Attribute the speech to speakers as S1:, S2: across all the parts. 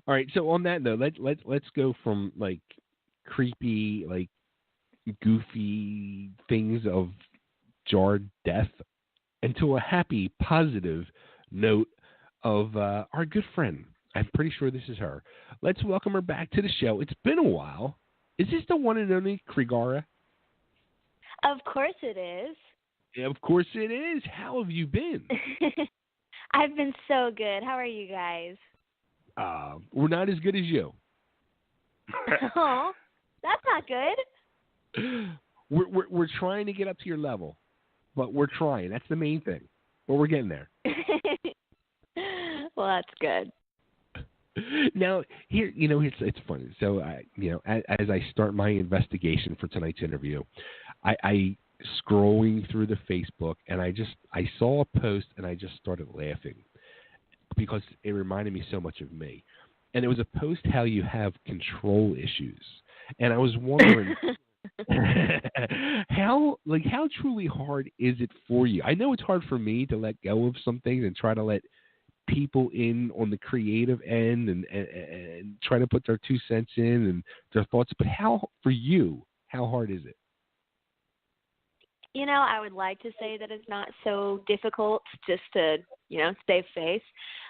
S1: All right. So on that note, let's go from like creepy, like goofy things of jarred death into a happy, positive note of our good friend. I'm pretty sure this is her. Let's welcome her back to the show. It's been a while. Is this the one and only Krigare?
S2: Of course it is.
S1: Yeah, of course it is. How have you been?
S2: I've been so good. How are you guys?
S1: We're not as good as you.
S2: Oh, that's not good.
S1: We're trying to get up to your level, but we're trying. That's the main thing. But we're getting there.
S2: Well, that's good.
S1: Now, here, it's funny. So, as I start my investigation for tonight's interview, I scrolling through the Facebook, and I saw a post, and I just started laughing because it reminded me so much of me. And it was a post how you have control issues, and I was wondering how truly hard is it for you? I know it's hard for me to let go of some things and try to let people in on the creative end and try to put their 2 cents in and their thoughts. But how hard is it?
S2: I would like to say that it's not so difficult just to, save face.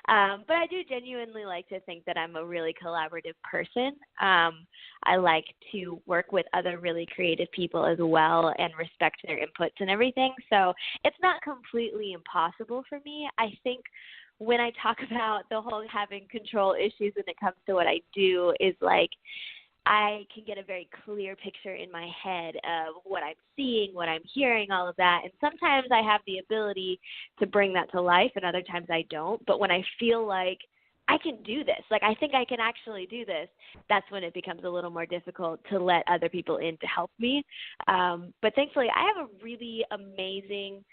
S2: But I do genuinely like to think that I'm a really collaborative person. I like to work with other really creative people as well and respect their inputs and everything. So it's not completely impossible for me. I think when I talk about the whole having control issues when it comes to what I do is like I can get a very clear picture in my head of what I'm seeing, what I'm hearing, all of that. And sometimes I have the ability to bring that to life and other times I don't. But when I feel like I can do this, like I think I can actually do this, that's when it becomes a little more difficult to let other people in to help me. But thankfully, I have a really amazing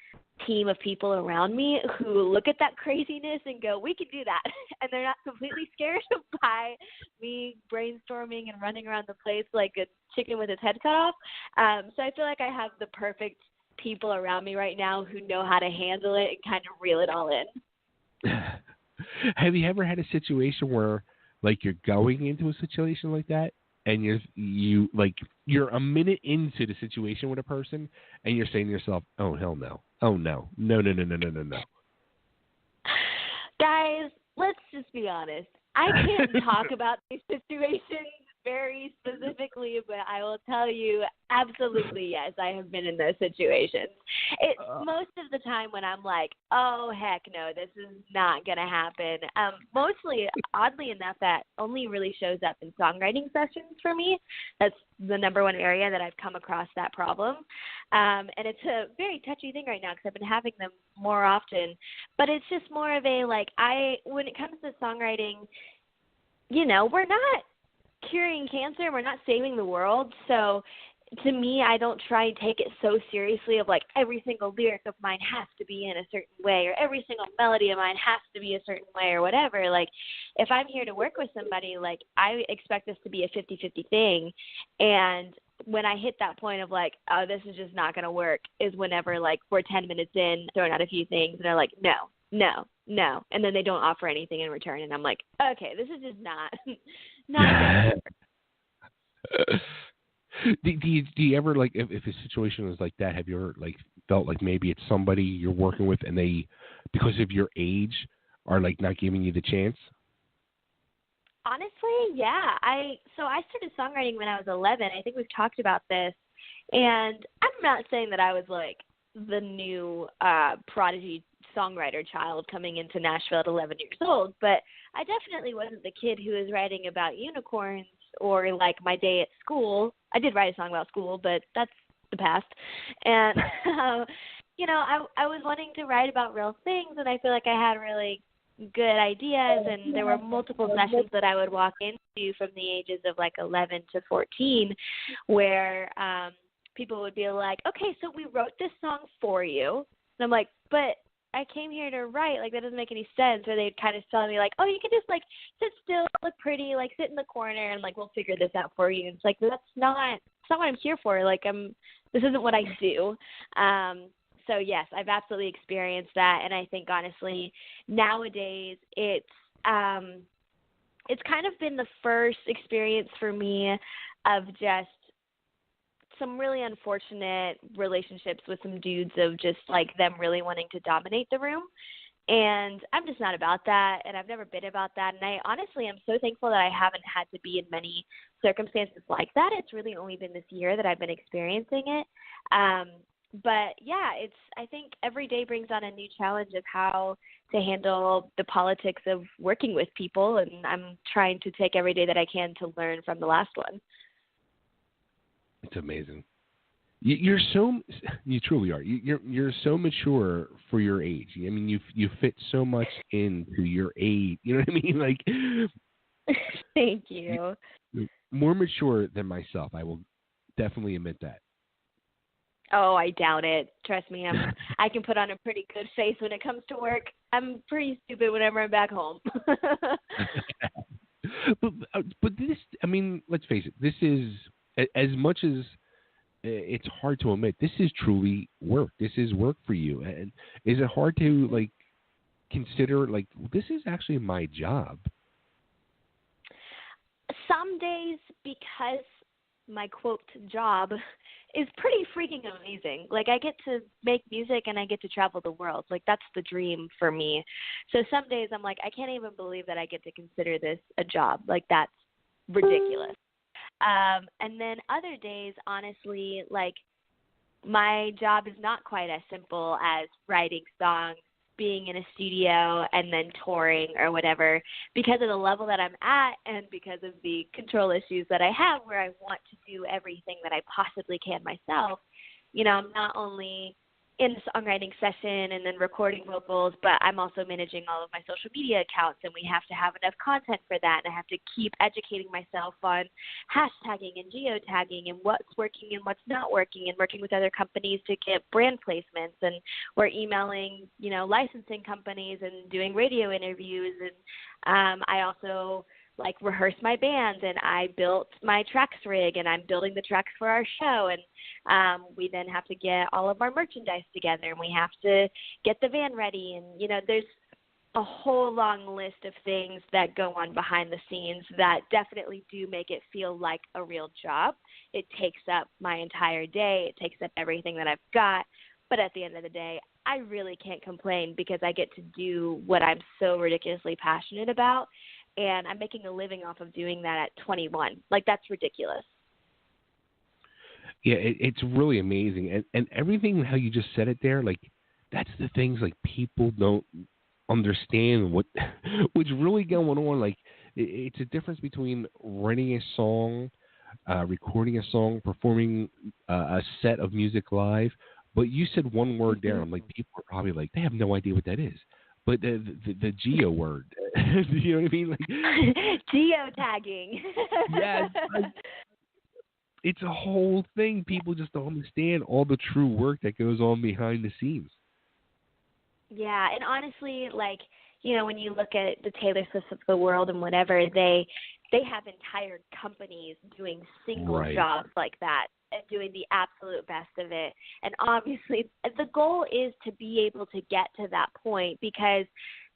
S2: team of people around me who look at that craziness and go, we can do that. And they're not completely scared by me brainstorming and running around the place like a chicken with its head cut off. So I feel like I have the perfect people around me right now who know how to handle it and kind of reel it all in.
S1: Have you ever had a situation where like you're going into a situation like that and you're a minute into the situation with a person and you're saying to yourself, oh, hell no. Oh, no. No.
S2: Guys, let's just be honest. I can't talk about these situations very specifically, but I will tell you absolutely yes, I have been in those situations. It's most of the time when I'm like, oh, heck no, this is not going to happen. Mostly, oddly enough, that only really shows up in songwriting sessions for me. That's the number one area that I've come across that problem. And it's a very touchy thing right now because I've been having them more often. But it's just more of a, when it comes to songwriting, we're not curing cancer, we're not saving the world. So to me, I don't try and take it so seriously of like every single lyric of mine has to be in a certain way or every single melody of mine has to be a certain way or whatever. Like if I'm here to work with somebody, like I expect this to be a 50-50 thing. And when I hit that point of like, oh, this is just not going to work is whenever like we're 10 minutes in, throwing out a few things and they're like, no. And then they don't offer anything in return. And I'm like, okay, this is just not going to work.
S1: Do you ever, like, if a situation was like that, have you ever, like, felt like maybe it's somebody you're working with and they, because of your age, are, like, not giving you the chance?
S2: Honestly, yeah. I started songwriting when I was 11. I think we've talked about this. And I'm not saying that I was, like, the new prodigy songwriter child coming into Nashville at 11 years old, but I definitely wasn't the kid who was writing about unicorns or like my day at school. I did write a song about school, but that's the past. And, I was wanting to write about real things, and I feel like I had really good ideas, and there were multiple sessions that I would walk into from the ages of like 11 to 14 where people would be like, okay, so we wrote this song for you. And I'm like, but I came here to write, like, that doesn't make any sense. Or they'd kind of tell me, like, oh, you can just, like, sit still, look pretty, like, sit in the corner, and, like, we'll figure this out for you. And it's like, that's not what I'm here for. Like, this isn't what I do. So, yes, I've absolutely experienced that. And I think, honestly, nowadays it's it's kind of been the first experience for me of just some really unfortunate relationships with some dudes of just like them really wanting to dominate the room. And I'm just not about that, and I've never been about that. And I honestly am so thankful that I haven't had to be in many circumstances like that. It's really only been this year that I've been experiencing it. But yeah, I think every day brings on a new challenge of how to handle the politics of working with people, and I'm trying to take every day that I can to learn from the last one.
S1: It's amazing. You truly are. You're so mature for your age. I mean, you fit so much into your age. You know what I mean? Like,
S2: Thank you.
S1: You're more mature than myself. I will definitely admit that.
S2: Oh, I doubt it. Trust me, I can put on a pretty good face when it comes to work. I'm pretty stupid whenever I'm back home.
S1: but this, I mean, let's face it. This is, as much as it's hard to admit, this is truly work. This is work for you. And is it hard to like consider like this is actually my job?
S2: Some days, because my quote job is pretty freaking amazing. Like, I get to make music and I get to travel the world. Like, that's the dream for me. So some days I'm like, I can't even believe that I get to consider this a job. Like, that's ridiculous. And then other days, honestly, like, my job is not quite as simple as writing songs, being in a studio, and then touring or whatever, because of the level that I'm at and because of the control issues that I have where I want to do everything that I possibly can myself. You know, I'm not only in the songwriting session and then recording vocals, but I'm also managing all of my social media accounts, and we have to have enough content for that, and I have to keep educating myself on hashtagging and geotagging and what's working and what's not working, and working with other companies to get brand placements, and we're emailing, you know, licensing companies and doing radio interviews, and I also like rehearse my band, and I built my tracks rig, and I'm building the tracks for our show, and we then have to get all of our merchandise together, and we have to get the van ready, and you know, there's a whole long list of things that go on behind the scenes that definitely do make it feel like a real job. It takes up my entire day. It takes up everything that I've got, but at the end of the day, I really can't complain because I get to do what I'm so ridiculously passionate about. And I'm making a living off of doing that at 21. Like, that's ridiculous.
S1: Yeah, it's really amazing. And everything, how you just said it there, like, that's the things, like, people don't understand what's really going on. Like, it's a difference between writing a song, recording a song, performing a set of music live. But you said one word there. I'm like, people are probably like, they have no idea what that is. But the geo word, you know what I mean? Like,
S2: geotagging.
S1: Yes. It's a whole thing. People just don't understand all the true work that goes on behind the scenes.
S2: Yeah, and honestly, like, you know, when you look at the Taylor Swifts of the world and whatever, they have entire companies doing single jobs like that and doing the absolute best of it. And obviously, the goal is to be able to get to that point, because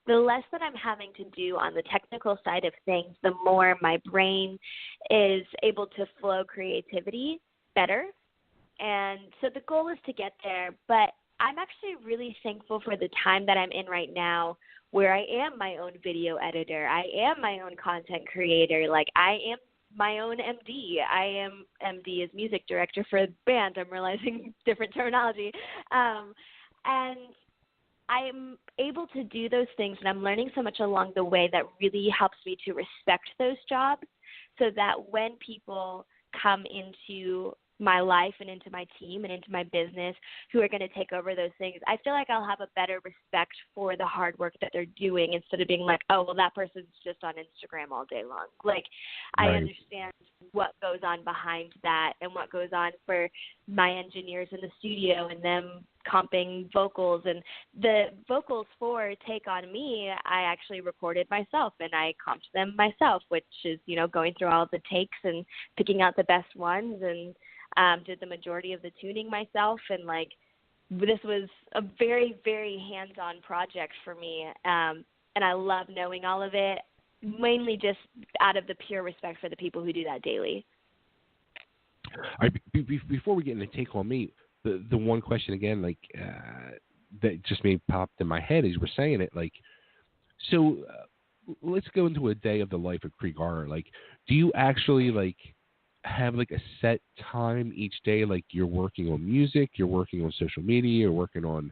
S2: the less that I'm having to do on the technical side of things, the more my brain is able to flow creativity better. And so the goal is to get there. But I'm actually really thankful for the time that I'm in right now, where I am my own video editor. I am my own content creator. Like, I am my own MD. I am MD as music director for a band. I'm realizing different terminology. And I'm able to do those things, and I'm learning so much along the way that really helps me to respect those jobs, so that when people come into my life and into my team and into my business who are going to take over those things, I feel like I'll have a better respect for the hard work that they're doing, instead of being like, oh, well, that person's just on Instagram all day long. Like, I understand what goes on behind that and what goes on for my engineers in the studio and them comping vocals. And the vocals for Take On Me, I actually recorded myself and I comped them myself, which is, you know, going through all of the takes and picking out the best ones, and did the majority of the tuning myself. And like, this was a very, very hands-on project for me. And I love knowing all of it. mainly just out of the pure respect for the people who do that daily.
S1: All right, before we get into Take On Me, the one question again, like that just may popped in my head as we're saying it, like, so let's go into a day of the life of Krigare. Like, do you actually like have like a set time each day? Like, you're working on music, you're working on social media, you're working on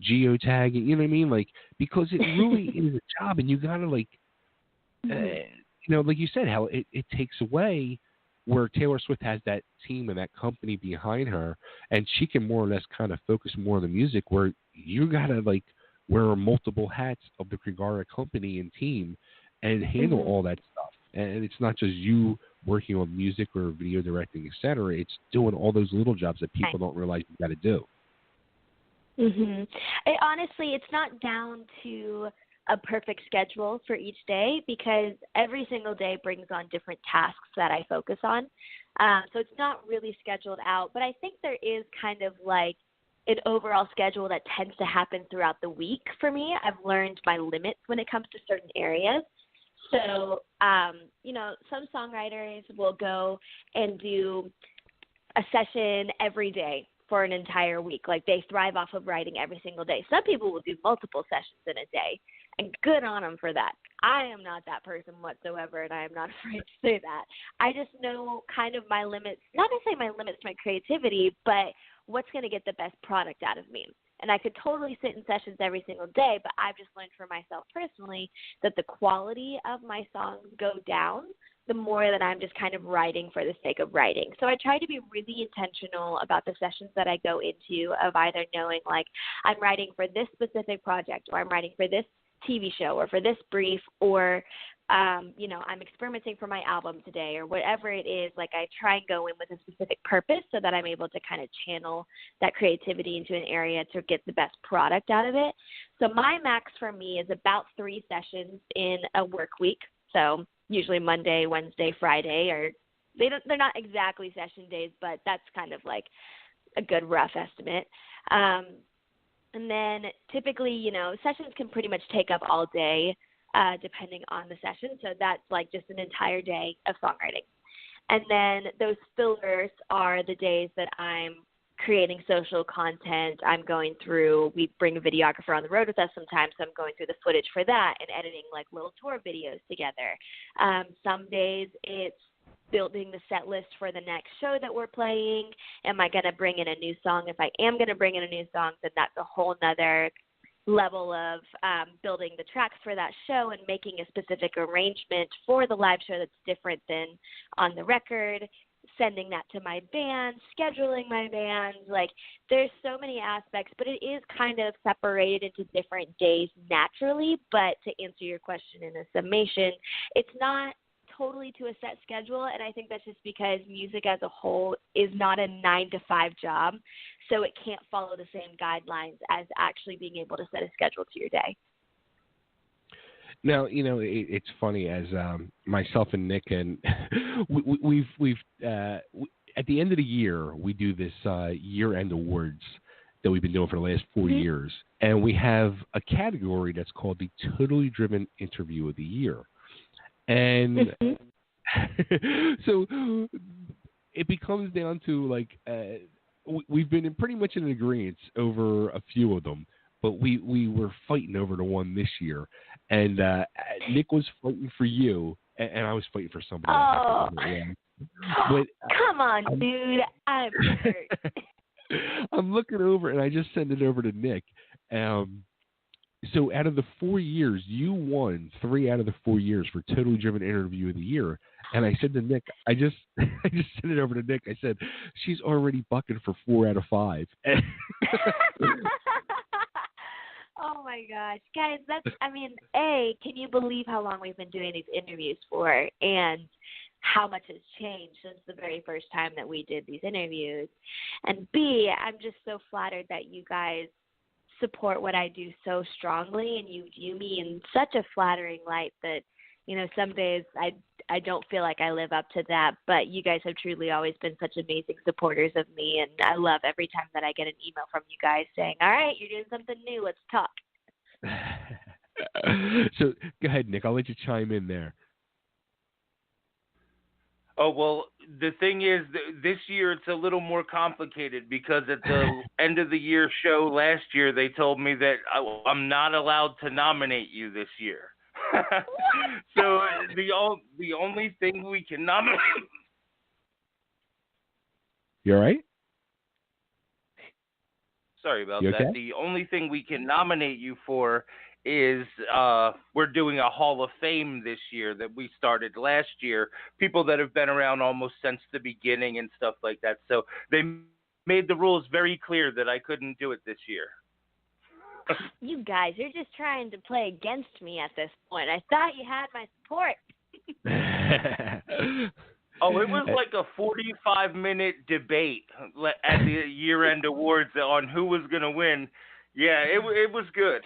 S1: geotagging. You know what I mean? Like, because it really is a job, and you gotta like, like you said, how it takes away where Taylor Swift has that team and that company behind her, and she can more or less kind of focus more on the music, where you gotta like wear multiple hats of the Krigare company and team and handle all that stuff. And it's not just you working on music or video directing, etc. It's doing all those little jobs that people don't realize you got to do.
S2: Honestly, it's not down to a perfect schedule for each day, because every single day brings on different tasks that I focus on. So it's not really scheduled out, but I think there is kind of like an overall schedule that tends to happen throughout the week for me. I've learned my limits when it comes to certain areas. So, some songwriters will go and do a session every day for an entire week. Like, they thrive off of writing every single day. Some people will do multiple sessions in a day, and good on them for that. I am not that person whatsoever, and I am not afraid to say that. I just know kind of my limits, not necessarily my limits to my creativity, but what's going to get the best product out of me. And I could totally sit in sessions every single day, but I've just learned for myself personally that the quality of my songs go down the more that I'm just kind of writing for the sake of writing. So I try to be really intentional about the sessions that I go into, of either knowing like I'm writing for this specific project, or I'm writing for this TV show, or for this brief, or I'm experimenting for my album today, or whatever it is. Like, I try and go in with a specific purpose so that I'm able to kind of channel that creativity into an area to get the best product out of it. So my max for me is about 3 sessions in a work week. So usually Monday, Wednesday, Friday, or they're not exactly session days, but that's kind of like a good rough estimate. And then typically, sessions can pretty much take up all day, depending on the session. So that's like just an entire day of songwriting. And then those fillers are the days that I'm creating social content. I'm going through, we bring a videographer on the road with us sometimes, so I'm going through the footage for that and editing like little tour videos together. Some days it's building the set list for the next show that we're playing. Am I going to bring in a new song? If I am going to bring in a new song, then that's a whole nother level of building the tracks for that show and making a specific arrangement for the live show that's different than on the record, sending that to my band, scheduling my band. Like, there's so many aspects, but it is kind of separated into different days naturally. But to answer your question in a summation, it's not totally to a set schedule, and I think that's just because music as a whole is not a 9-to-5 job, so it can't follow the same guidelines as actually being able to set a schedule to your day.
S1: Now, it's funny, as myself and Nick, and we've at the end of the year, we do this year-end awards that we've been doing for the last 4 years, and we have a category that's called the Totally Driven Interview of the Year. And so it becomes down to like we've been pretty much in agreement over a few of them, but we were fighting over the one this year. And Nick was fighting for you, and I was fighting for somebody else. But
S2: come on, dude, I'm hurt.
S1: I'm looking over, and I just sent it over to Nick. So out of the 4 years, you won 3 out of the 4 years for Totally Driven Interview of the Year. And I said to Nick, I just sent it over to Nick. I said, she's already bucking for 4 out of 5.
S2: Oh my gosh, guys, can you believe how long we've been doing these interviews for, and how much has changed since the very first time that we did these interviews? And B, I'm just so flattered that you guys support what I do so strongly, and you view me in such a flattering light that, some days I don't feel like I live up to that, but you guys have truly always been such amazing supporters of me, and I love every time that I get an email from you guys saying, all right, you're doing something new, let's talk.
S1: So go ahead, Nick. I'll let you chime in there.
S3: Oh, well, the thing is, this year it's a little more complicated because at the end of the year show last year, they told me that I'm not allowed to nominate you this year. So the only thing we can nominate.
S1: You all right?
S3: Sorry about
S1: You
S3: that.
S1: okay?
S3: The only thing we can nominate you for is we're doing a Hall of Fame this year that we started last year. People that have been around almost since the beginning and stuff like that. So they made the rules very clear that I couldn't do it this year.
S2: You guys, you're just trying to play against me at this point. I thought you had my support.
S3: Oh, it was like a 45-minute debate at the year-end awards on who was going to win. Yeah, it was good.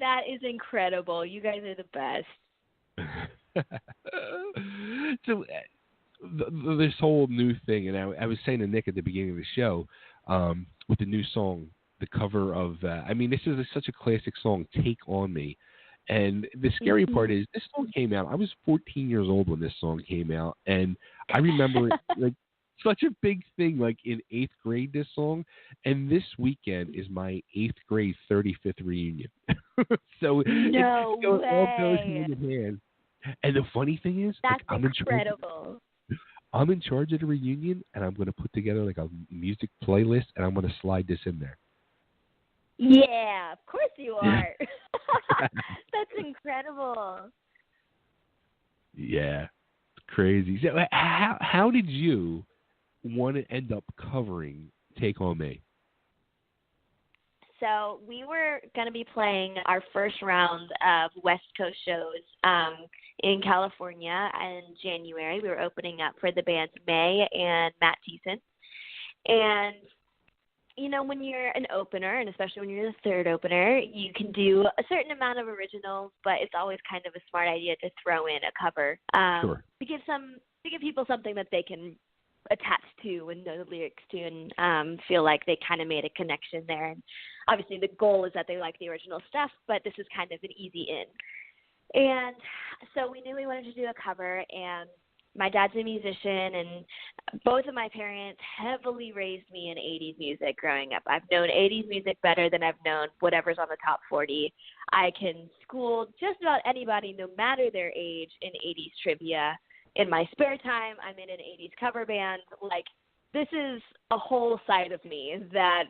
S2: That is incredible. You guys are the best.
S1: So this whole new thing, and I was saying to Nick at the beginning of the show, with the new song, the cover of, this is such a classic song, Take On Me. And the scary part is this song came out. I was 14 years old when this song came out, and I remember it like such a big thing, like in 8th grade. This song, and this weekend is my 8th grade 35th reunion. So
S2: no
S1: it all
S2: way.
S1: goes hand in hand. And the funny thing is,
S2: that's
S1: like,
S2: incredible.
S1: I'm in charge of the reunion, and I'm going to put together like a music playlist, and I'm going to slide this in there.
S2: Yeah, of course you are. That's incredible.
S1: Yeah, it's crazy. So how did you want to end up covering Take On Me?
S2: So we were going to be playing our first round of West Coast shows in California in January. We were opening up for the bands May and Matt Thiessen. And you know, when you're an opener, and especially when you're the third opener, you can do a certain amount of originals, but it's always kind of a smart idea to throw in a cover
S1: Sure.
S2: to give people something that they can attach to and know the lyrics to, and feel like they kind of made a connection there. And obviously, the goal is that they like the original stuff, but this is kind of an easy in. And so we knew we wanted to do a cover, and my dad's a musician, and both of my parents heavily raised me in 80s music growing up. I've known 80s music better than I've known whatever's on the top 40. I can school just about anybody, no matter their age, in 80s trivia. In my spare time, I'm in an 80s cover band. Like, this is a whole side of me that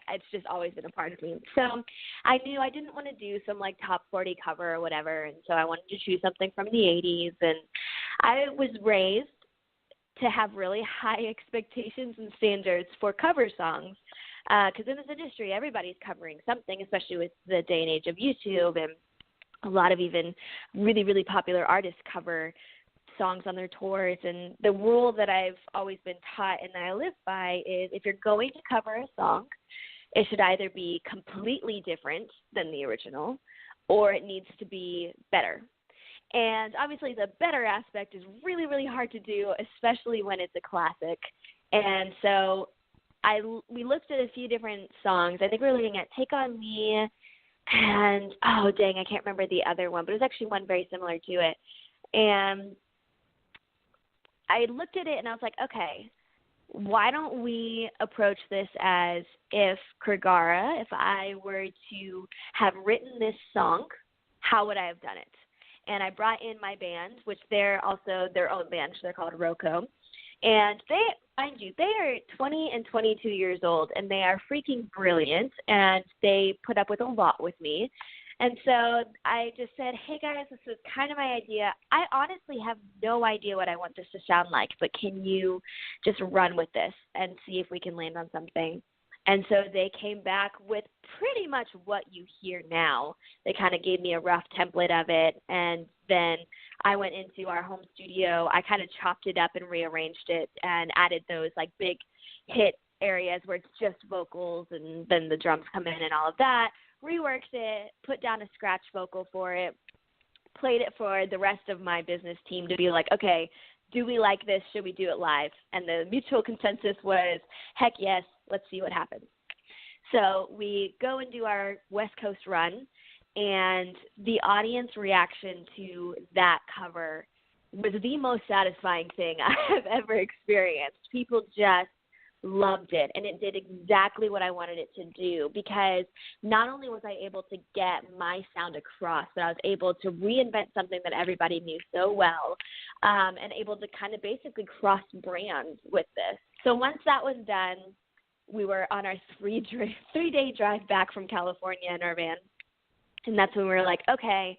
S2: it's just always been a part of me. So I knew I didn't want to do some like top 40 cover or whatever, and so I wanted to choose something from the 80s. And I was raised to have really high expectations and standards for cover songs, because in this industry, everybody's covering something, especially with the day and age of YouTube, and a lot of even really, really popular artists cover songs on their tours. And the rule that I've always been taught and that I live by is if you're going to cover a song, it should either be completely different than the original or it needs to be better. And obviously the better aspect is really, really hard to do, especially when it's a classic. And so we looked at a few different songs. I think we were looking at Take On Me and, oh, dang, I can't remember the other one, but it was actually one very similar to it. And I looked at it and I was like, okay, why don't we approach this as if Krigare, if I were to have written this song, how would I have done it? And I brought in my band, which they're also their own band, so they're called Rocco. And they, mind you, they are 20 and 22 years old, and they are freaking brilliant, and they put up with a lot with me. And so I just said, hey, guys, this is kind of my idea. I honestly have no idea what I want this to sound like, but can you just run with this and see if we can land on something? And so they came back with pretty much what you hear now. They kind of gave me a rough template of it, and then I went into our home studio. I kind of chopped it up and rearranged it and added those like big hit areas where it's just vocals and then the drums come in and all of that. Reworked it, put down a scratch vocal for it, played it for the rest of my business team to be like, okay, do we like this? Should we do it live? And the mutual consensus was, heck yes, let's see what happens. So we go and do our West Coast run, And the audience reaction to that cover was the most satisfying thing I have ever experienced. People just loved it, and it did exactly what I wanted it to do, because not only was I able to get my sound across, but I was able to reinvent something that everybody knew so well, and able to kind of basically cross brands with this. So once that was done, we were on our three-day drive back from California in our van, and that's when we were like, okay,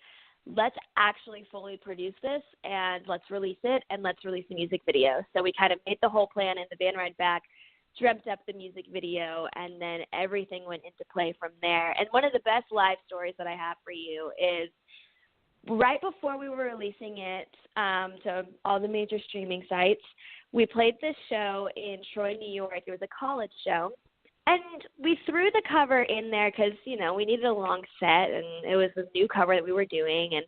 S2: let's actually fully produce this, and let's release it, and let's release the music video. So we kind of made the whole plan in the van ride back, dreamt up the music video, and then everything went into play from there. And one of the best live stories that I have for you is right before we were releasing it to all the major streaming sites, we played this show in Troy, New York. It was a college show. And we threw the cover in there because, you know, we needed a long set, and it was a new cover that we were doing. And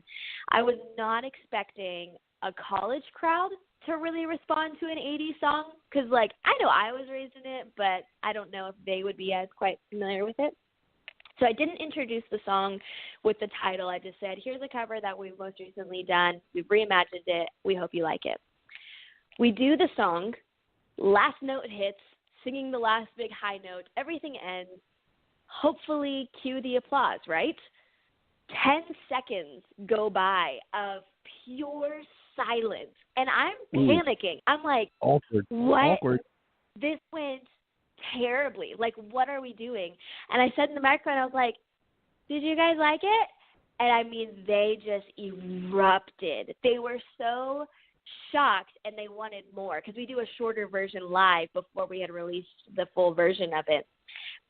S2: I was not expecting a college crowd to really respond to an 80s song because, like, I know I was raised in it, but I don't know if they would be as quite familiar with it. So I didn't introduce the song with the title. I just said, here's a cover that we've most recently done. We've reimagined it. We hope you like it. We do the song. Last note hits. Singing the last big high note, everything ends. Hopefully, cue the applause, right? 10 seconds go by of pure silence, and I'm panicking. I'm like,
S1: awkward.
S2: What?
S1: Awkward.
S2: This went terribly. Like, what are we doing? And I said in the microphone, I was like, did you guys like it? And I mean, they just erupted. They were so shocked, and they wanted more because we do a shorter version live before we had released the full version of it.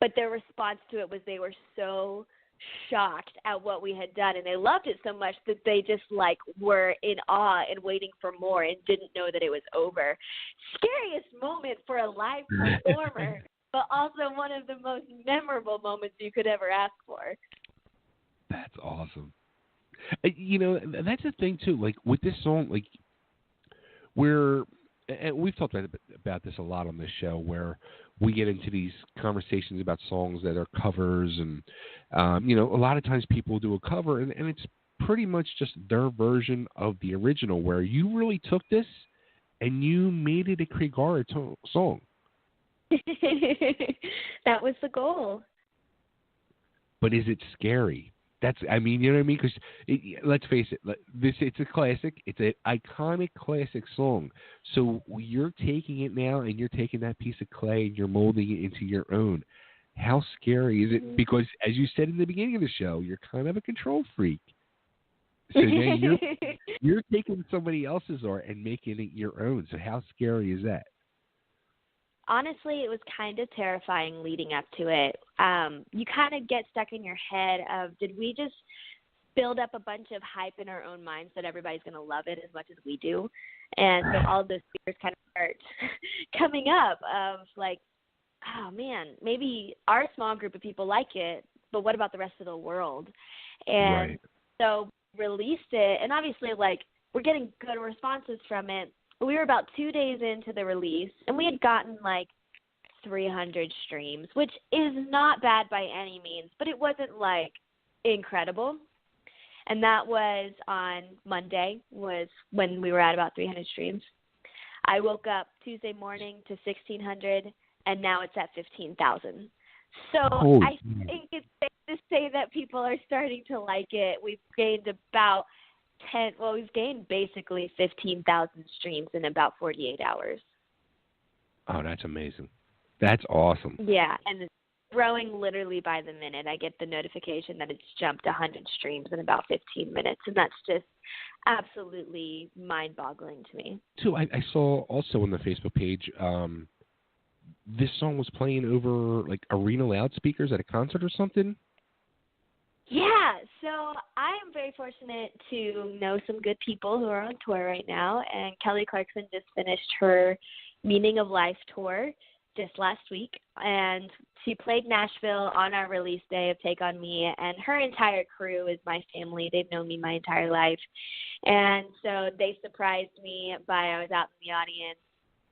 S2: But their response to it was they were so shocked at what we had done, and they loved it so much that they just like were in awe and waiting for more and didn't know that it was over. Scariest moment for a live performer, but also one of the most memorable moments you could ever ask for.
S1: That's awesome. You know, that's the thing too. Like with this song, like and we've talked about this a lot on this show, where we get into these conversations about songs that are covers, and you know, a lot of times people do a cover, and it's pretty much just their version of the original, where you really took this and you made it a Krigare song.
S2: That was the goal.
S1: But is it scary? I mean, you know what I mean? Because let's face it, it's a classic. It's an iconic classic song. So you're taking it now, and you're taking that piece of clay and you're molding it into your own. How scary is it? Because as you said in the beginning of the show, you're kind of a control freak. So now you're taking somebody else's art and making it your own. So how scary is that?
S2: Honestly, it was kind of terrifying leading up to it. You kind of get stuck in your head of, did we just build up a bunch of hype in our own minds that everybody's going to love it as much as we do? And so all of those fears kind of start coming up of like, oh man, maybe our small group of people like it, but what about the rest of the world? And so released it, and obviously like we're getting good responses from it. We were about 2 days into the release, and we had gotten like 300 streams, which is not bad by any means, but it wasn't like incredible. And that was on Monday, was when we were at about 300 streams. I woke up Tuesday morning to 1,600, and now it's at 15,000. So I think it's safe to say that people are starting to like it. We've gained about we've gained basically 15,000 streams in about 48 hours.
S1: Oh, that's amazing. That's awesome.
S2: Yeah, and it's growing literally by the minute. I get the notification that it's jumped 100 streams in about 15 minutes, and that's just absolutely mind-boggling to me.
S1: Too, I saw also on the Facebook page, this song was playing over like arena loudspeakers at a concert or something.
S2: Yeah, so I am very fortunate to know some good people who are on tour right now, and Kelly Clarkson just finished her Meaning of Life tour just last week, and she played Nashville on our release day of Take On Me, and her entire crew is my family. They've known me my entire life, and so they surprised me I was out in the audience,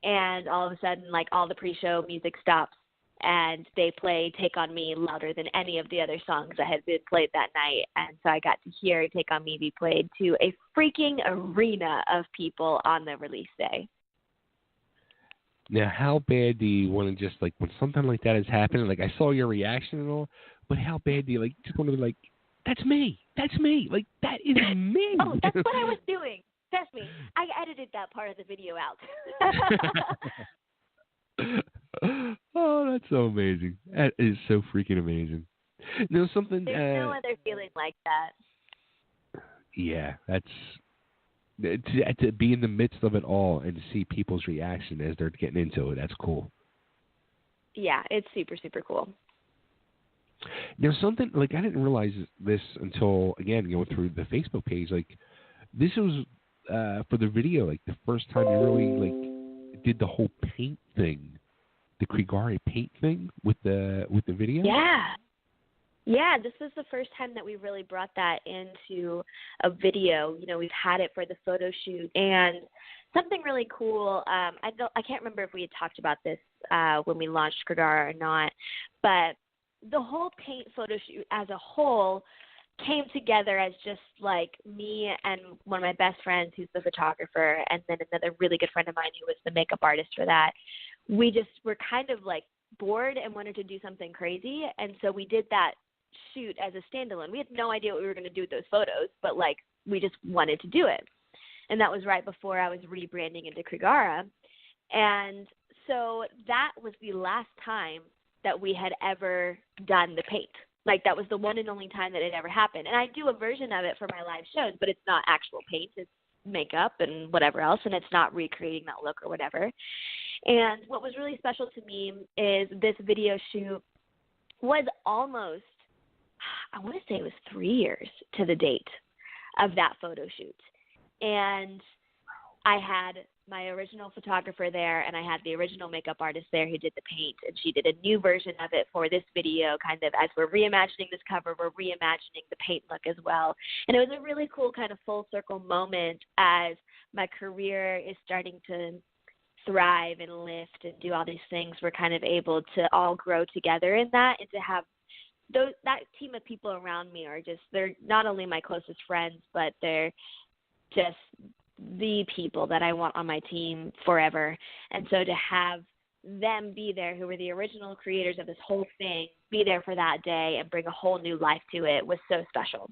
S2: and all of a sudden, like, all the pre-show music stops, and they play Take On Me louder than any of the other songs that had been played that night. And so I got to hear Take On Me be played to a freaking arena of people on the release day.
S1: Now, how bad do you want to just, like, when something like that is happening, like, I saw your reaction and all, but how bad do you, like, just want to be like, that's me, like, that is me.
S2: Oh, that's what I was doing. Trust me, I edited that part of the video out.
S1: Oh, that's so amazing. That is so freaking amazing. Now, something...
S2: There's no other feeling like that.
S1: Yeah, that's... To be in the midst of it all and to see people's reaction as they're getting into it, that's cool.
S2: Yeah, it's super, super cool.
S1: Now, something, like, I didn't realize this until, again, going through the Facebook page, like, this was, for the video, like, the first time you really, like, did the whole paint thing, the Krigare paint thing with the video?
S2: Yeah. Yeah, this was the first time that we really brought that into a video. You know, we've had it for the photo shoot. And something really cool, I can't remember if we had talked about this when we launched Krigarè or not, but the whole paint photo shoot as a whole came together as just like me and one of my best friends who's the photographer, and then another really good friend of mine who was the makeup artist for that. We just were kind of like bored and wanted to do something crazy, and so we did that shoot as a standalone. We had no idea what we were going to do with those photos, but like we just wanted to do it. And that was right before I was rebranding into Krigarè. And so that was the last time that we had ever done the paint. Like, that was the one and only time that it ever happened. And I do a version of it for my live shows, but it's not actual paint. It's makeup and whatever else, and it's not recreating that look or whatever. And what was really special to me is this video shoot was almost, I want to say it was 3 years to the date of that photo shoot. And I had my original photographer there, and I had the original makeup artist there who did the paint, and she did a new version of it for this video, kind of as we're reimagining this cover, we're reimagining the paint look as well. And it was a really cool kind of full circle moment as my career is starting to thrive and lift and do all these things. We're kind of able to all grow together in that, and to have that team of people around me are just, they're not only my closest friends, but they're just the people that I want on my team forever. And so to have them be there, who were the original creators of this whole thing, be there for that day and bring a whole new life to it was so special.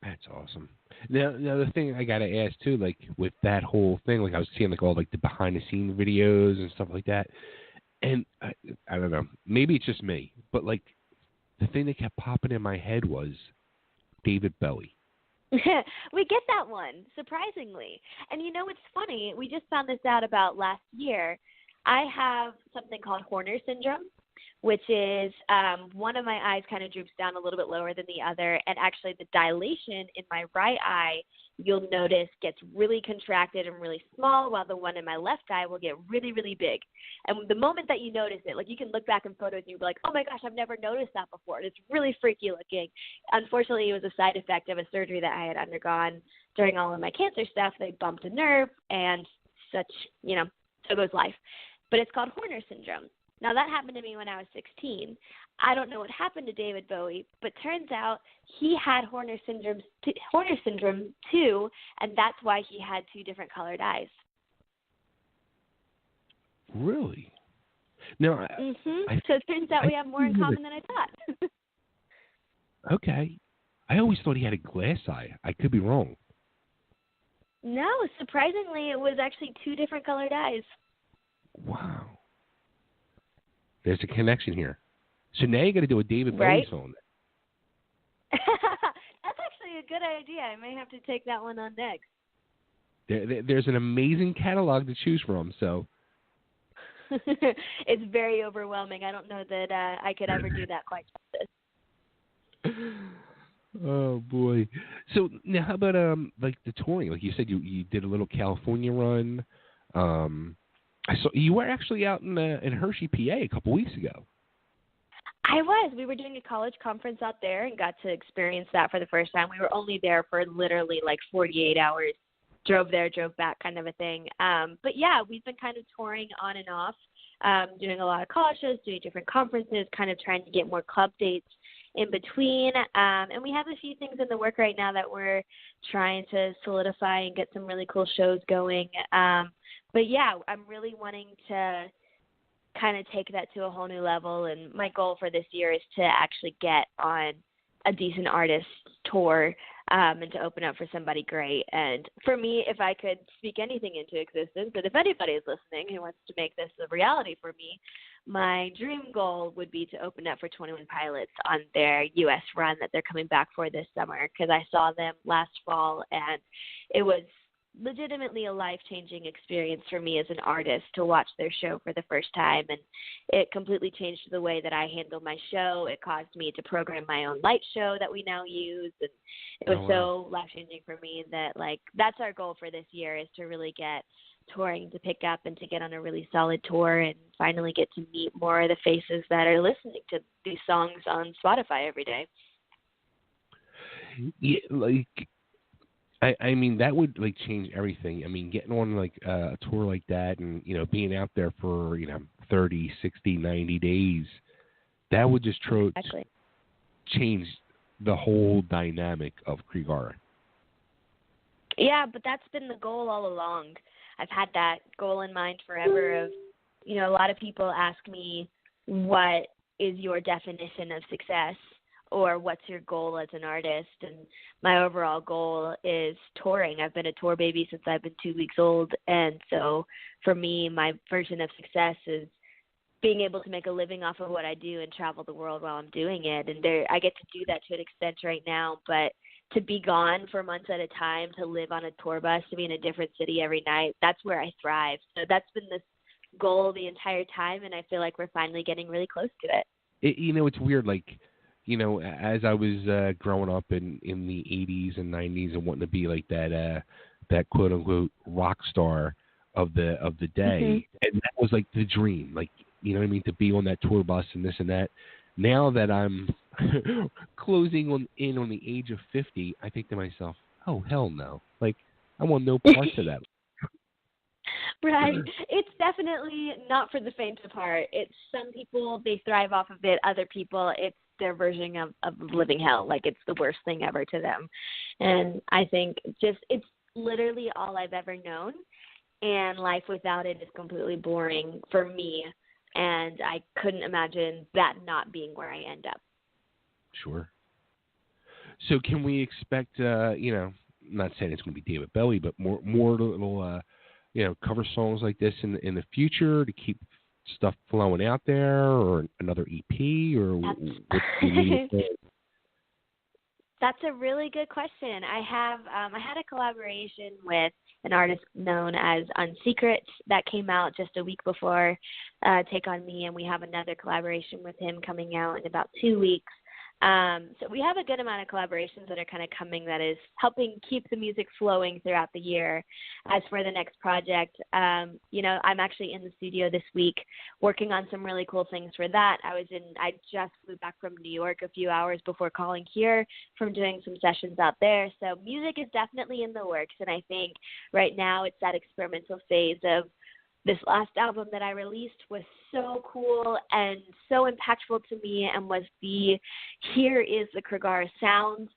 S1: That's awesome. Now the thing I got to ask too, like with that whole thing, like I was seeing like all like the behind the scenes videos and stuff like that. And I don't know, maybe it's just me, but like the thing that kept popping in my head was David Bowie.
S2: We get that one, surprisingly. And you know, it's funny. We just found this out about last year. I have something called Horner syndrome, which is one of my eyes kind of droops down a little bit lower than the other. And actually the dilation in my right eye, you'll notice, gets really contracted and really small, while the one in my left eye will get really, really big. And the moment that you notice it, like you can look back in photos and you'll be like, oh my gosh, I've never noticed that before. And it's really freaky looking. Unfortunately, it was a side effect of a surgery that I had undergone during all of my cancer stuff. They bumped a nerve and such, you know, so goes life. But it's called Horner syndrome. Now, that happened to me when I was 16. I don't know what happened to David Bowie, but turns out he had Horner syndrome too, and that's why he had two different colored eyes.
S1: Really? No.
S2: So it turns out we have more in common than I thought.
S1: Okay. I always thought he had a glass eye. I could be wrong.
S2: No, surprisingly, it was actually two different colored eyes.
S1: Wow. There's a connection here. So now you got to do a David Bowie song.
S2: That's actually a good idea. I may have to take that one on next.
S1: There's an amazing catalog to choose from. So
S2: it's very overwhelming. I don't know that I could ever do that quite justice.
S1: Oh boy. So now, how about like the touring? Like you said, you did a little California run. I saw you were actually out in Hershey, PA, a couple weeks ago.
S2: I was. We were doing a college conference out there and got to experience that for the first time. We were only there for literally like 48 hours drove there, drove back kind of a thing. But yeah, we've been kind of touring on and off, doing a lot of college shows, doing different conferences, kind of trying to get more club dates in between. And we have a few things in the work right now that we're trying to solidify and get some really cool shows going. But yeah, I'm really wanting to kind of take that to a whole new level. And my goal for this year is to actually get on a decent artist tour, and to open up for somebody great. And for me, if I could speak anything into existence, and if anybody is listening who wants to make this a reality for me, my dream goal would be to open up for 21 Pilots on their U.S. run that they're coming back for this summer, because I saw them last fall, and it was legitimately a life-changing experience for me as an artist to watch their show for the first time, and it completely changed the way that I handle my show. It caused me to program my own light show that we now use, and it was so life-changing for me that, like, that's our goal for this year, is to really get touring to pick up and to get on a really solid tour and finally get to meet more of the faces that are listening to these songs on Spotify every day.
S1: Yeah, like, I mean, that would, like, change everything. I mean, getting on, like, a tour like that and, you know, being out there for, 30, 60, 90 days, that would just change the whole dynamic of Krigare.
S2: Yeah, but that's been the goal all along. I've had that goal in mind forever of, a lot of people ask me, what is your definition of success? Or what's your goal as an artist? And my overall goal is touring. I've been a tour baby since I've been 2 weeks old. And so for me, my version of success is being able to make a living off of what I do and travel the world while I'm doing it. And I get to do that to an extent right now, but to be gone for months at a time, to live on a tour bus, to be in a different city every night, that's where I thrive. So that's been this goal the entire time, and I feel like we're finally getting really close to it.
S1: It's weird, like, as I was growing up in the 80s and 90s and wanting to be like that quote unquote rock star of the day, and that was like the dream, like, you know what I mean, to be on that tour bus and this and that. Now that I'm closing in on the age of 50, I think to myself, oh hell no, like, I want no parts of that.
S2: Right. It's definitely not for the faint of heart. It's some people, they thrive off of it. Other people, it's their version of living hell. Like, it's the worst thing ever to them. And I think it's literally all I've ever known. And life without it is completely boring for me. And I couldn't imagine that not being where I end up.
S1: Sure. So can we expect, not saying it's going to be David Bowie, but more little, cover songs like this in the future to keep stuff flowing out there, or another EP, or what do you think?
S2: That's a really good question. I had a collaboration with an artist known as Unsecret that came out just a week before Take On Me, and we have another collaboration with him coming out in about 2 weeks. So we have a good amount of collaborations that are kind of coming that is helping keep the music flowing throughout the year. As for the next project, I'm actually in the studio this week working on some really cool things for that. I just flew back from New York a few hours before calling here from doing some sessions out there. So music is definitely in the works, and I think right now it's that experimental phase of this last album that I released was so cool and so impactful to me, and was here is the Krigare sound.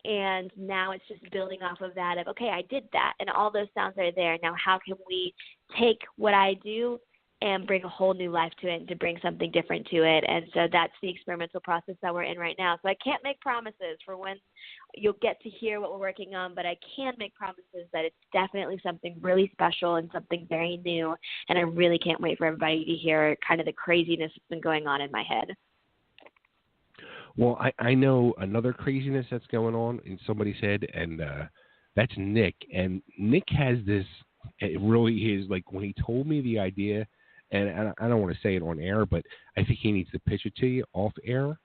S2: And now it's just building off of that of, okay, I did that and all those sounds are there. Now how can we take what I do and bring a whole new life to it and to bring something different to it? And so that's the experimental process that we're in right now. So I can't make promises for when you'll get to hear what we're working on, but I can make promises that it's definitely something really special and something very new. And I really can't wait for everybody to hear kind of the craziness that's been going on in my head.
S1: Well, I know another craziness that's going on in somebody's head, and that's Nick. And Nick has this, it really is, like, when he told me the idea, and I don't want to say it on air, but I think he needs to pitch it to you off air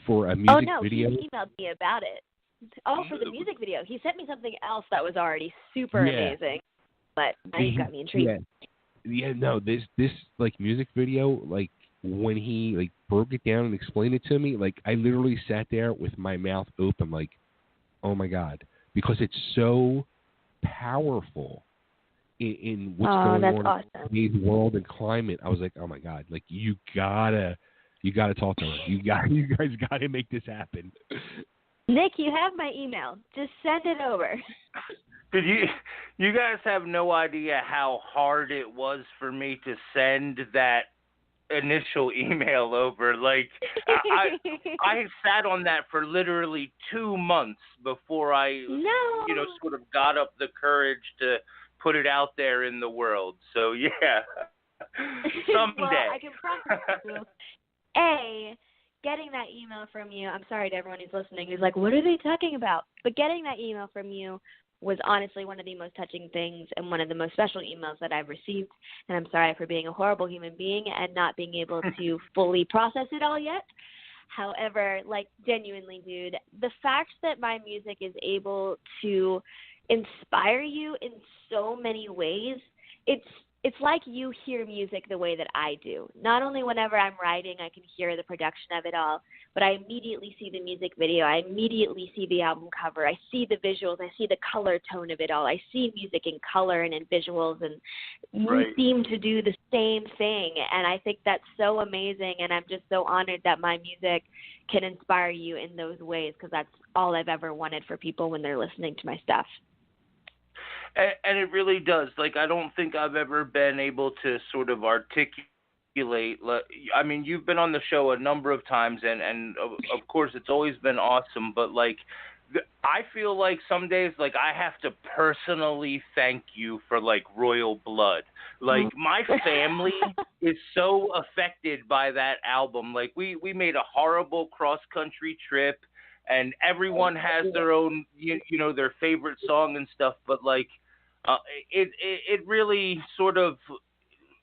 S1: for a music video.
S2: He emailed me about it. Oh, for the music video. He sent me something else that was already super amazing, but now you got me intrigued.
S1: This like music video, like, when he like broke it down and explained it to me, like, I literally sat there with my mouth open, like, oh my God, because it's so powerful in what's going on
S2: awesome.
S1: in today's world and climate. I was like, oh my God, like you gotta talk to her. You guys gotta make this happen.
S2: Nick, you have my email. Just send it over.
S3: Did you guys have no idea how hard it was for me to send that initial email over? Like I sat on that for literally 2 months before I sort of got up the courage to put it out there in the world. So yeah. Someday.
S2: Well, I can promise you, getting that email from you, I'm sorry to everyone who's listening who's like, what are they talking about? But getting that email from you was honestly one of the most touching things and one of the most special emails that I've received. And I'm sorry for being a horrible human being and not being able to fully process it all yet. However, like, genuinely, dude, the fact that my music is able to inspire you in so many ways, it's like you hear music the way that I do. Not only whenever I'm writing, I can hear the production of it all, but I immediately see the music video. I immediately see the album cover. I see the visuals. I see the color tone of it all. I see music in color and in visuals, and you seem to do the same thing. And I think that's so amazing, and I'm just so honored that my music can inspire you in those ways, because that's all I've ever wanted for people when they're listening to my stuff.
S3: And it really does. Like, I don't think I've ever been able to sort of articulate. I mean, you've been on the show a number of times, and of course, it's always been awesome. But, like, I feel like some days, like, I have to personally thank you for, like, royal blood. Like, my family is so affected by that album. Like, we made a horrible cross-country trip. And everyone has their own, their favorite song and stuff. But, like, it really sort of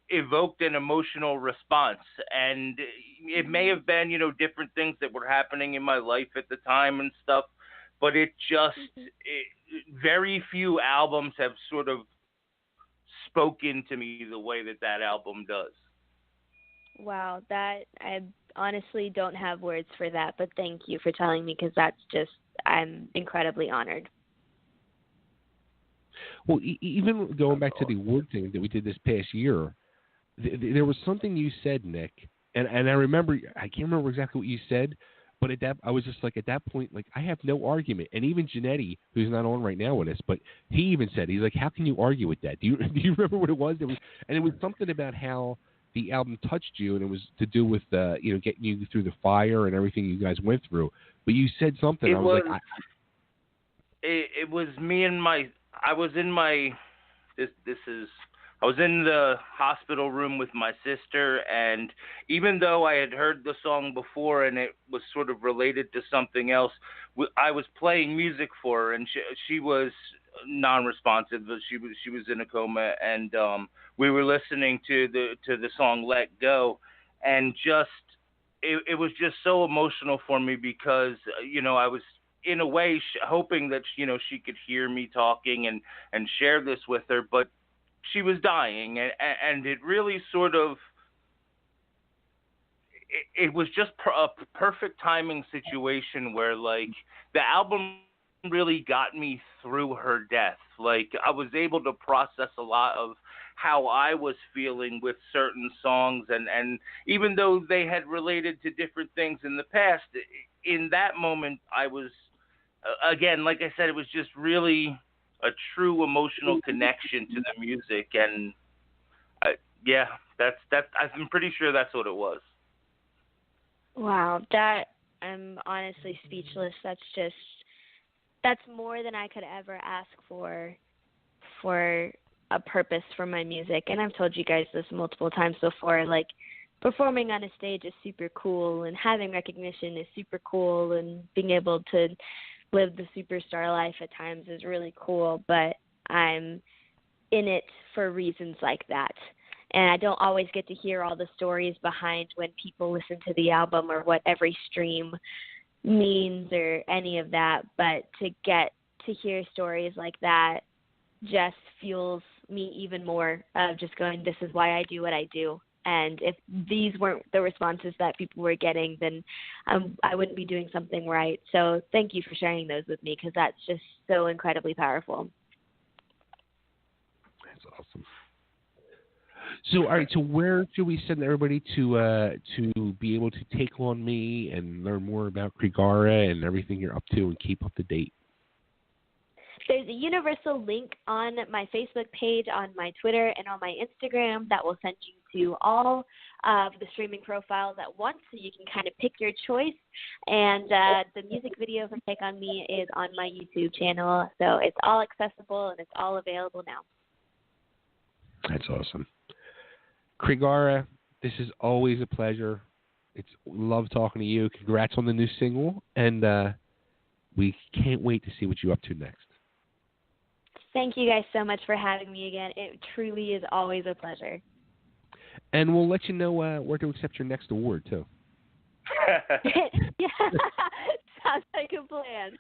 S3: evoked an emotional response. And it may have been, different things that were happening in my life at the time and stuff. But very few albums have sort of spoken to me the way that album does.
S2: Wow, I honestly don't have words for that, but thank you for telling me, because I'm incredibly honored.
S1: Well, even going back to the award thing that we did this past year, there was something you said, Nick, and I remember, I can't remember exactly what you said, but I was just like, at that point, like, I have no argument. And even Jannetty, who's not on right now with us, but he even said, he's like, how can you argue with that? Do you remember what it was? And it was something about how the album touched you, and it was to do with getting you through the fire and everything you guys went through. But you said something.
S3: It was me and I was in the hospital room with my sister, and even though I had heard the song before and it was sort of related to something else, I was playing music for her, and she was non-responsive, but she was in a coma, and we were listening to the song "Let Go," and just it was just so emotional for me, because I was in a way hoping that she could hear me talking and share this with her, but she was dying, and it really sort of it was just a perfect timing situation where, like, the album really got me through her death. Like, I was able to process a lot of how I was feeling with certain songs, and even though they had related to different things in the past, in that moment I was, again, like I said, it was just really a true emotional connection to the music, and that's I'm pretty sure that's what it was.
S2: Wow, I'm honestly speechless. That's more than I could ever ask for a purpose for my music. And I've told you guys this multiple times before, like, performing on a stage is super cool, and having recognition is super cool, and being able to live the superstar life at times is really cool, but I'm in it for reasons like that. And I don't always get to hear all the stories behind when people listen to the album, or what every stream means, or any of that. But to get to hear stories like that just fuels me even more of just going, this is why I do what I do. And if these weren't the responses that people were getting, then I wouldn't be doing something right. So thank you for sharing those with me, because that's just so incredibly powerful.
S1: awesome. So, all right. So, where should we send everybody to be able to take on me and learn more about Krigare and everything you're up to and keep up to date?
S2: There's a universal link on my Facebook page, on my Twitter, and on my Instagram that will send you to all of the streaming profiles at once, so you can kind of pick your choice. And the music video for Take On Me is on my YouTube channel, so it's all accessible and it's all available now.
S1: That's awesome. Krigare, this is always a pleasure. It's love talking to you. Congrats on the new single, and we can't wait to see what you're up to next.
S2: Thank you guys so much for having me again. It truly is always a pleasure.
S1: And we'll let you know where to accept your next award, too.
S2: Yeah, sounds like a plan.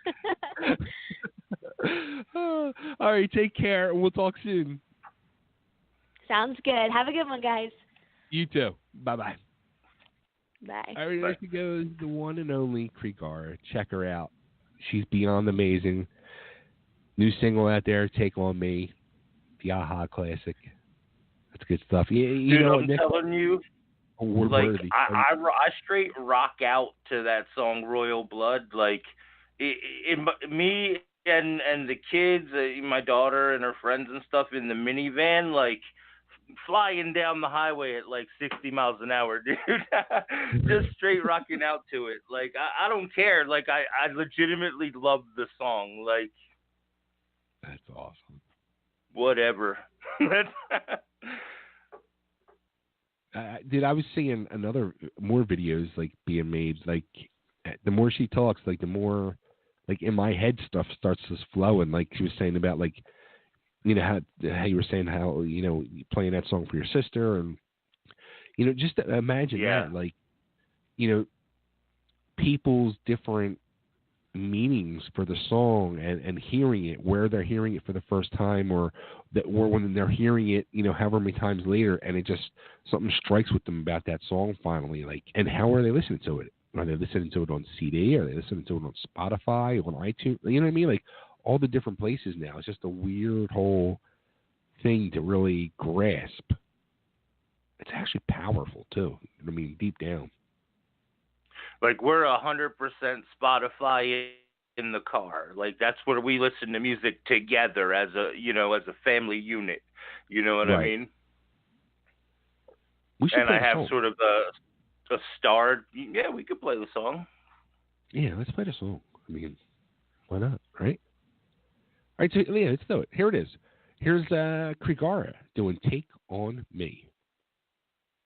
S1: All right, take care, and we'll talk soon.
S2: Sounds good. Have a good one, guys.
S1: You too. Bye-bye.
S2: Bye.
S1: All right, there she goes, the one and only Krigare. Check her out. She's beyond amazing. New single out there, Take On Me, the Aha classic. That's good stuff. You
S3: Dude,
S1: know,
S3: I'm telling you, like, I straight rock out to that song, Royal Blood. Like, me and the kids, my daughter and her friends and stuff in the minivan, like, flying down the highway at like 60 miles an hour, dude. Just straight rocking out to it. Like, I don't care. Like, I legitimately love the song. Like,
S1: that's awesome.
S3: Whatever.
S1: Dude, I was seeing more videos like being made. Like, the more she talks, like the more, like, in my head stuff starts to flow. And like she was saying about, like, you know, how you were saying how, you know, playing that song for your sister, and, you know, just imagine that, like, you know, people's different meanings for the song and hearing it, where they're hearing it for the first time, or when they're hearing it, you know, however many times later, and it just, something strikes with them about that song finally, like, and how are they listening to it? Are they listening to it on CD? Are they listening to it on Spotify, on iTunes? You know what I mean? Like, all the different places now. It's just a weird whole thing to really grasp. It's actually powerful too. I mean, deep down.
S3: Like, we're 100% Spotify in the car. Like, that's where we listen to music together as a, you know, as a family unit. You know what I mean? And I have sort of a star. Yeah, we could play the song.
S1: Yeah, let's play the song. I mean, why not, right? All right, so yeah, let's do it. Here it is. Here's Krigare doing Take On Me.